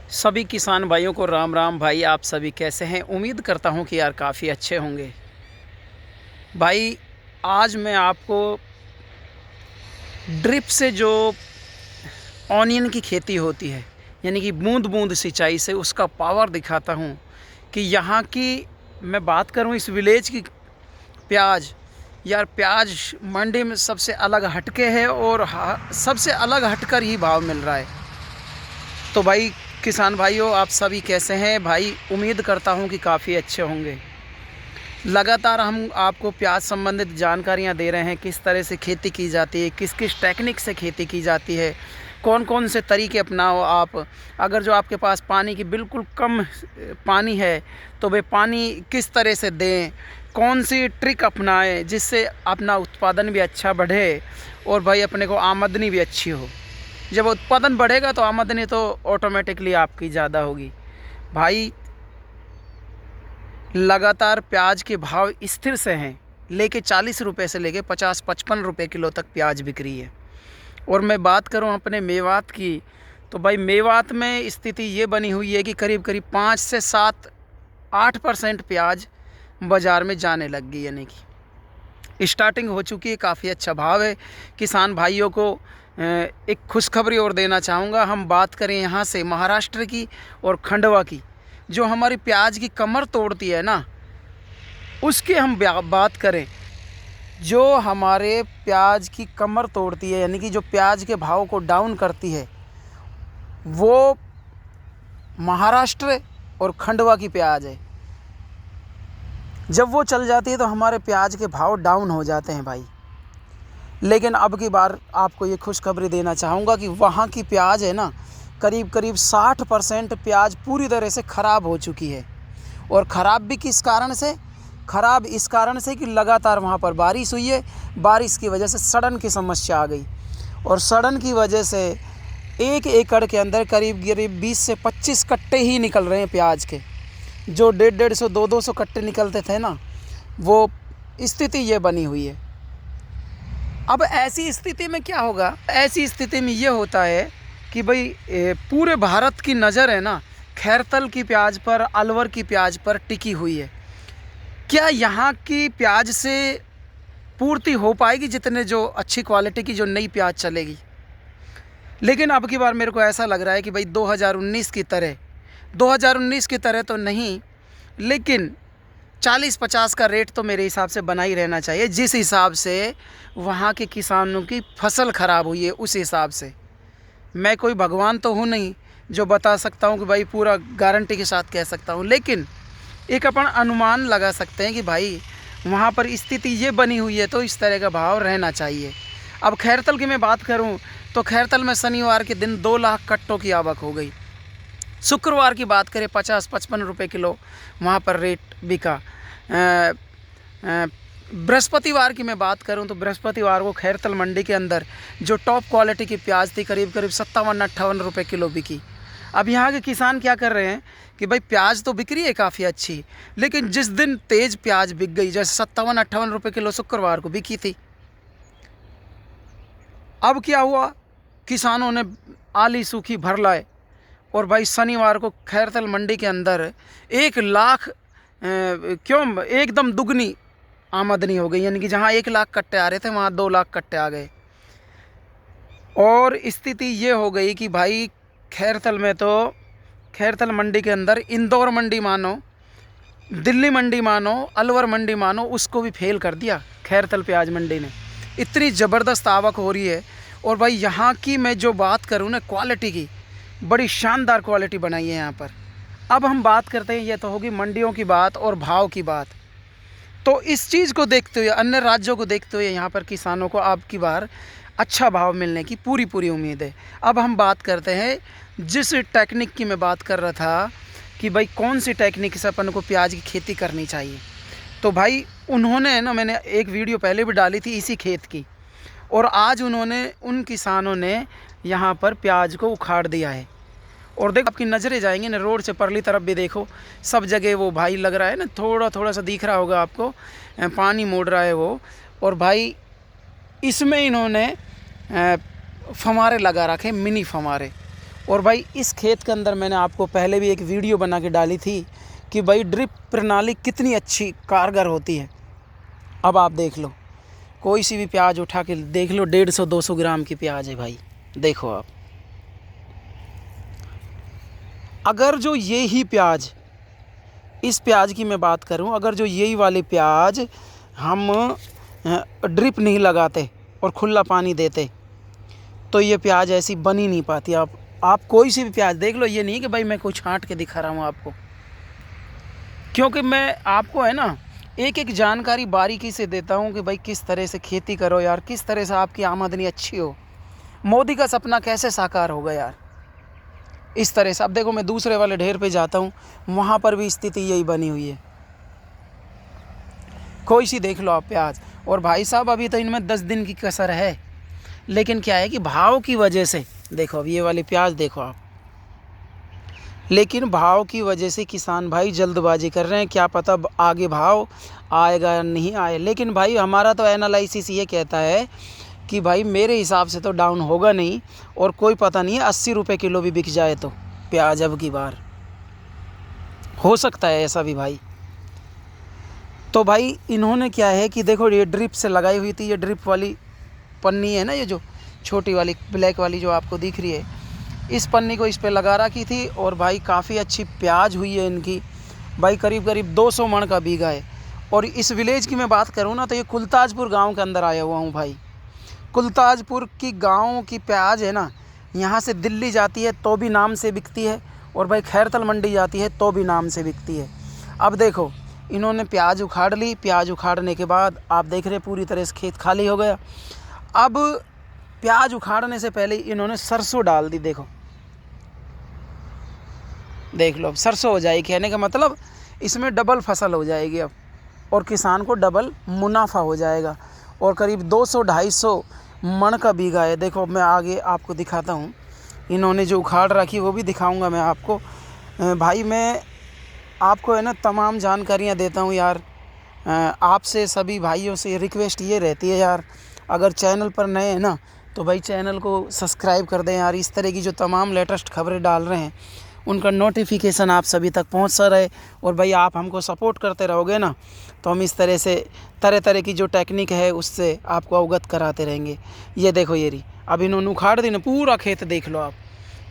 सभी किसान भाइयों को राम राम। भाई आप सभी कैसे हैं? उम्मीद करता हूं कि यार काफ़ी अच्छे होंगे। भाई आज मैं आपको ड्रिप से जो ऑनियन की खेती होती है, यानी कि बूंद बूंद सिंचाई से, उसका पावर दिखाता हूं कि यहाँ की मैं बात करूं इस विलेज की प्याज। यार प्याज मंडी में सबसे अलग हटके है और सबसे अलग हटकर ही भाव मिल रहा है। तो भाई किसान भाइयों आप सभी कैसे हैं? भाई उम्मीद करता हूं कि काफ़ी अच्छे होंगे। लगातार हम आपको प्याज संबंधित जानकारियां दे रहे हैं, किस तरह से खेती की जाती है, किस किस टेक्निक से खेती की जाती है, कौन कौन से तरीके अपनाओ आप। अगर जो आपके पास पानी की बिल्कुल कम पानी है तो वे पानी किस तरह से दें, कौन सी ट्रिक अपनाएं जिससे अपना उत्पादन भी अच्छा बढ़े और भाई अपने को आमदनी भी अच्छी हो। जब उत्पादन बढ़ेगा तो आमदनी तो ऑटोमेटिकली आपकी ज़्यादा होगी। भाई लगातार प्याज के भाव स्थिर से हैं, लेके 40 रुपये से लेके 50-55 रुपये किलो तक प्याज बिक रही है। और मैं बात करूं अपने मेवात की, तो भाई मेवात में स्थिति ये बनी हुई है कि करीब करीब 5 से 7-8% प्याज बाज़ार में जाने लग गई, यानी कि स्टार्टिंग हो चुकी है। काफ़ी अच्छा भाव है। किसान भाइयों को एक खुशखबरी और देना चाहूँगा। हम बात करें यहाँ से महाराष्ट्र की और खंडवा की, जो हमारी प्याज की कमर तोड़ती है ना, उसकी हम बात करें, जो हमारे प्याज की कमर तोड़ती है, यानी कि जो प्याज के भाव को डाउन करती है, वो महाराष्ट्र और खंडवा की प्याज है। जब वो चल जाती है तो हमारे प्याज के भाव डाउन हो जाते हैं भाई। लेकिन अब की बार आपको ये खुशखबरी देना चाहूँगा कि वहाँ की प्याज है ना, करीब करीब 60% प्याज पूरी तरह से ख़राब हो चुकी है। और ख़राब भी किस कारण से? ख़राब इस कारण से कि लगातार वहाँ पर बारिश हुई है। बारिश की वजह से सड़न की समस्या आ गई, और सड़न की वजह से 1 एकड़ के अंदर करीब करीब 20 से 25 कट्टे ही निकल रहे हैं प्याज के। जो 150-150, 200 कट्टे निकलते थे ना, वो स्थिति ये बनी हुई है। अब ऐसी स्थिति में क्या होगा? ऐसी स्थिति में ये होता है कि भाई पूरे भारत की नज़र है ना खैरतल की प्याज पर, अलवर की प्याज पर टिकी हुई है। क्या यहाँ की प्याज से पूर्ति हो पाएगी जितने जो अच्छी क्वालिटी की जो नई प्याज चलेगी? लेकिन अब की बार मेरे को ऐसा लग रहा है कि भाई 2019 की तरह तो नहीं, लेकिन 40-50 का रेट तो मेरे हिसाब से बना ही रहना चाहिए। जिस हिसाब से वहाँ के किसानों की फसल ख़राब हुई है, उस हिसाब से मैं कोई भगवान तो हूँ नहीं जो बता सकता हूँ कि भाई पूरा गारंटी के साथ कह सकता हूँ, लेकिन एक अपन अनुमान लगा सकते हैं कि भाई वहाँ पर स्थिति ये बनी हुई है तो इस तरह का भाव रहना चाहिए। अब खैरतल की मैं बात करूँ तो खैरतल में शनिवार के दिन 2 लाख कट्टों की आवक हो गई। शुक्रवार की बात करें 50-55 रुपये किलो वहाँ पर रेट बिका। बृहस्पतिवार की मैं बात करूं तो बृहस्पतिवार को खैरतल मंडी के अंदर जो टॉप क्वालिटी की प्याज थी करीब करीब 57-58 रुपये किलो बिकी। अब यहाँ के किसान क्या कर रहे हैं कि भाई प्याज तो बिक रही है काफ़ी अच्छी, लेकिन जिस दिन तेज़ प्याज बिक गई, जैसे 57-58 रुपये किलो शुक्रवार को बिकी थी, अब क्या हुआ? किसानों ने आली सूखी भर लाए और भाई शनिवार को खैरतल मंडी के अंदर 1 लाख क्यों एकदम दुगनी आमदनी हो गई। यानी कि जहाँ 1 लाख कट्टे आ रहे थे वहाँ 2 लाख कट्टे आ गए। और स्थिति ये हो गई कि भाई खैरतल में तो खैरतल मंडी के अंदर इंदौर मंडी मानो, दिल्ली मंडी मानो, अलवर मंडी मानो, उसको भी फेल कर दिया खैरतल प्याज मंडी ने। इतनी ज़बरदस्त आवक हो रही है। और भाई यहाँ की मैं जो बात करूँ ना क्वालिटी की, बड़ी शानदार क्वालिटी बनाई है यहाँ पर। अब हम बात करते हैं, ये तो होगी मंडियों की बात और भाव की बात। तो इस चीज़ को देखते हुए, अन्य राज्यों को देखते हुए, यहाँ पर किसानों को अब की बार अच्छा भाव मिलने की पूरी उम्मीद है। अब हम बात करते हैं जिस टेक्निक की मैं बात कर रहा था कि भाई कौन सी टेक्निक से अपन को प्याज की खेती करनी चाहिए। तो भाई उन्होंने ना, मैंने एक वीडियो पहले भी डाली थी इसी खेत की, और आज उन किसानों ने यहाँ पर प्याज को उखाड़ दिया है। और देखो आपकी नज़रें जाएंगी ना रोड से परली तरफ भी, देखो सब जगह वो भाई लग रहा है ना, थोड़ा सा दिख रहा होगा आपको, पानी मोड़ रहा है वो। और भाई इसमें इन्होंने फव्वारे लगा रखे, मिनी फव्वारे, और भाई इस खेत के अंदर मैंने आपको पहले भी एक वीडियो बना के डाली थी कि भाई ड्रिप प्रणाली कितनी अच्छी कारगर होती है। अब आप देख लो, कोई सी भी प्याज उठा के देख लो, 150-200 ग्राम की प्याज है भाई। देखो आप, अगर जो ये ही प्याज, इस प्याज की मैं बात करूं, अगर जो यही वाली प्याज हम ड्रिप नहीं लगाते और खुला पानी देते तो ये प्याज ऐसी बन ही नहीं पाती। आप कोई सी भी प्याज देख लो, ये नहीं कि भाई मैं कुछ छांट के दिखा रहा हूँ आपको, क्योंकि मैं आपको है ना एक एक जानकारी बारीकी से देता हूँ कि भाई किस तरह से खेती करो यार, किस तरह से आपकी आमदनी अच्छी हो। मोदी का सपना कैसे साकार होगा यार, इस तरह से। अब देखो, मैं दूसरे वाले ढेर पे जाता हूँ, वहाँ पर भी स्थिति यही बनी हुई है। कोई सी देख लो आप प्याज। और भाई साहब अभी तो इनमें 10 दिन की कसर है, लेकिन क्या है कि भाव की वजह से, देखो अब ये वाली प्याज देखो आप, लेकिन भाव की वजह से किसान भाई जल्दबाजी कर रहे हैं, क्या पता आगे भाव आएगा या नहीं आए। लेकिन भाई हमारा तो एनालिसिस ये कहता है कि भाई मेरे हिसाब से तो डाउन होगा नहीं, और कोई पता नहीं है 80 रुपये किलो भी बिक जाए तो प्याज अब की बार हो सकता है ऐसा भी भाई। तो भाई इन्होंने क्या है कि देखो, ये ड्रिप से लगाई हुई थी, ये ड्रिप वाली पन्नी है ना, ये जो छोटी वाली ब्लैक वाली जो आपको दिख रही है, इस पन्नी को इस पे लगा रखी थी। और भाई काफ़ी अच्छी प्याज हुई है इनकी भाई, करीब करीब 200 मण का बीघा है। और इस विलेज की मैं बात करूँ ना, तो ये कुलताजपुर गांव के अंदर आया हुआ हूँ भाई। कुलताजपुर की गांव की प्याज है ना, यहाँ से दिल्ली जाती है तो भी नाम से बिकती है, और भाई खैरतल मंडी जाती है तो भी नाम से बिकती है। अब देखो, इन्होंने प्याज उखाड़ ली, प्याज उखाड़ने के बाद आप देख रहे पूरी तरह से खेत खाली हो गया। अब प्याज उखाड़ने से पहले इन्होंने सरसों डाल दी। देखो देख लो, अब सरसों हो जाएगी, कहने का मतलब इसमें डबल फसल हो जाएगी अब, और किसान को डबल मुनाफा हो जाएगा। और करीब 200-250 मण का बीघा है। देखो मैं आगे आपको दिखाता हूँ, इन्होंने जो उखाड़ रखी वो भी दिखाऊंगा मैं आपको। भाई मैं आपको है ना तमाम जानकारियाँ देता हूँ यार। आपसे सभी भाइयों से रिक्वेस्ट ये रहती है यार, अगर चैनल पर नए हैं ना तो भाई चैनल को सब्सक्राइब कर दें यार। इस तरह की जो तमाम लेटेस्ट खबरें डाल रहे हैं उनका नोटिफिकेशन आप सभी तक पहुंचता रहे। और भाई आप हमको सपोर्ट करते रहोगे ना, तो हम इस तरह से तरह तरह की जो टेक्निक है उससे आपको अवगत कराते रहेंगे। ये देखो, ये रही, अब इन्होंने उखाड़ दी ना, पूरा खेत देख लो आप,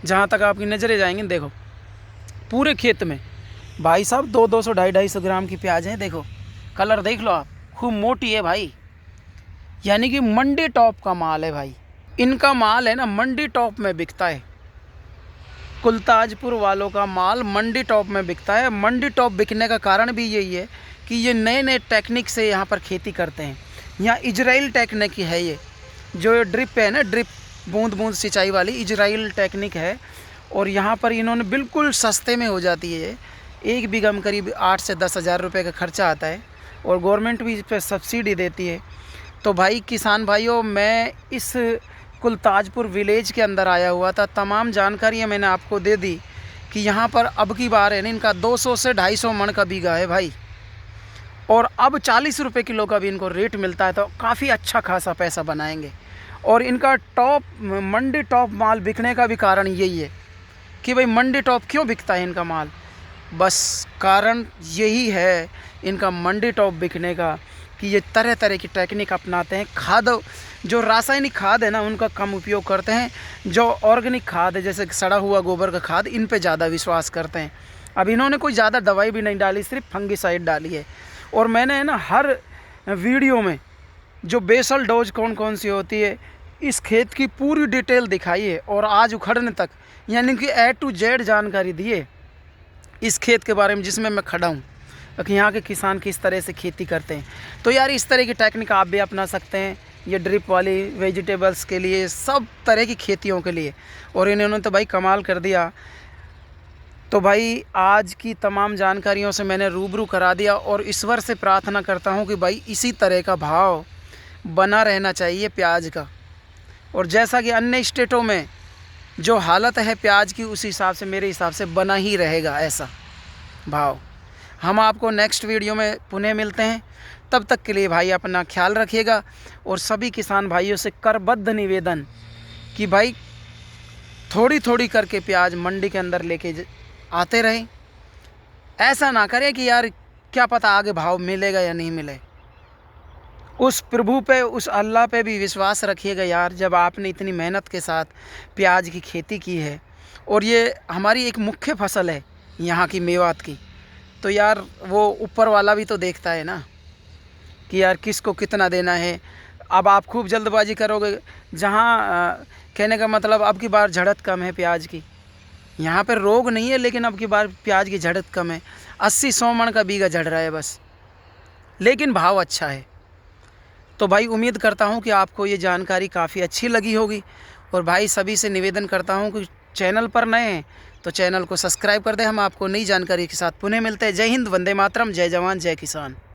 जहाँ तक आपकी नज़रें जाएंगी। देखो पूरे खेत में भाई साहब 200, 250 ग्राम की प्याज है। देखो कलर देख लो आप, खूब मोटी है भाई, यानी कि मंडी टॉप का माल है भाई। इनका माल है ना मंडी टॉप में बिकता है, कुलताजपुर वालों का माल मंडी टॉप में बिकता है। मंडी टॉप बिकने का कारण भी यही है कि ये नए नए टेक्निक से यहाँ पर खेती करते हैं। यहाँ इजराइल टेक्निक है, ये जो ड्रिप है ना, ड्रिप बूंद बूंद सिंचाई वाली इजराइल टेक्निक है। और यहाँ पर इन्होंने बिल्कुल सस्ते में हो जाती है। 1 बीघा में करीब 8 से 10 हज़ार रुपये का खर्चा आता है, और गवर्नमेंट भी इस पर सब्सिडी देती है। तो भाई किसान भाइयों, मैं इस कुलताजपुर विलेज के अंदर आया हुआ था, तमाम जानकारियाँ मैंने आपको दे दी कि यहाँ पर अब की बार है ना इनका 200 से 250 मण का बीघा है भाई, और अब 40 रुपये किलो का भी इनको रेट मिलता है। तो काफ़ी अच्छा खासा पैसा बनाएंगे। और इनका टॉप मंडी टॉप माल बिकने का भी कारण यही है कि भाई मंडी टॉप क्यों बिकता है इनका माल, बस कारण यही है इनका मंडी टॉप बिकने का कि ये तरह तरह की टेक्निक अपनाते हैं। खाद, जो रासायनिक खाद है ना उनका कम उपयोग करते हैं, जो ऑर्गेनिक खाद है जैसे सड़ा हुआ गोबर का खाद, इन पे ज़्यादा विश्वास करते हैं। अब इन्होंने कोई ज़्यादा दवाई भी नहीं डाली, सिर्फ फंगिसाइड डाली है। और मैंने है ना हर वीडियो में जो बेसल डोज कौन कौन सी होती है, इस खेत की पूरी डिटेल दिखाई है, और आज उखड़ने तक यानी कि A to Z जानकारी दी है इस खेत के बारे में जिसमें मैं खड़ा हूँ, कि यहाँ के किसान किस तरह से खेती करते हैं। तो यार इस तरह की टेक्निक आप भी अपना सकते हैं, ये ड्रिप वाली, वेजिटेबल्स के लिए, सब तरह की खेतियों के लिए। और इन्होंने तो भाई कमाल कर दिया। तो भाई आज की तमाम जानकारियों से मैंने रूबरू करा दिया, और ईश्वर से प्रार्थना करता हूँ कि भाई इसी तरह का भाव बना रहना चाहिए प्याज का। और जैसा कि अन्य स्टेटों में जो हालत है प्याज की, उस हिसाब से मेरे हिसाब से बना ही रहेगा ऐसा भाव। हम आपको नेक्स्ट वीडियो में पुनः मिलते हैं, तब तक के लिए भाई अपना ख्याल रखिएगा। और सभी किसान भाइयों से करबद्ध निवेदन कि भाई थोड़ी थोड़ी करके प्याज मंडी के अंदर लेके आते रहें। ऐसा ना करें कि यार क्या पता आगे भाव मिलेगा या नहीं मिले। उस प्रभु पे, उस अल्लाह पे भी विश्वास रखिएगा यार। जब आपने इतनी मेहनत के साथ प्याज की खेती की है और ये हमारी एक मुख्य फसल है यहाँ की, मेवात की, तो यार वो ऊपर वाला भी तो देखता है ना कि यार किसको कितना देना है। अब आप खूब जल्दबाजी करोगे, जहाँ कहने का मतलब अब की बार झड़त कम है प्याज की। यहाँ पर रोग नहीं है लेकिन अब की बार प्याज की झड़त कम है। 80-100 मन का बीघा झड़ रहा है बस, लेकिन भाव अच्छा है। तो भाई उम्मीद करता हूँ कि आपको ये जानकारी काफ़ी अच्छी लगी होगी। और भाई सभी से निवेदन करता हूँ कि चैनल पर नए हैं तो चैनल को सब्सक्राइब कर दें। हम आपको नई जानकारी के साथ पुनः मिलते हैं। जय हिंद, वंदे मातरम, जय जवान, जय किसान।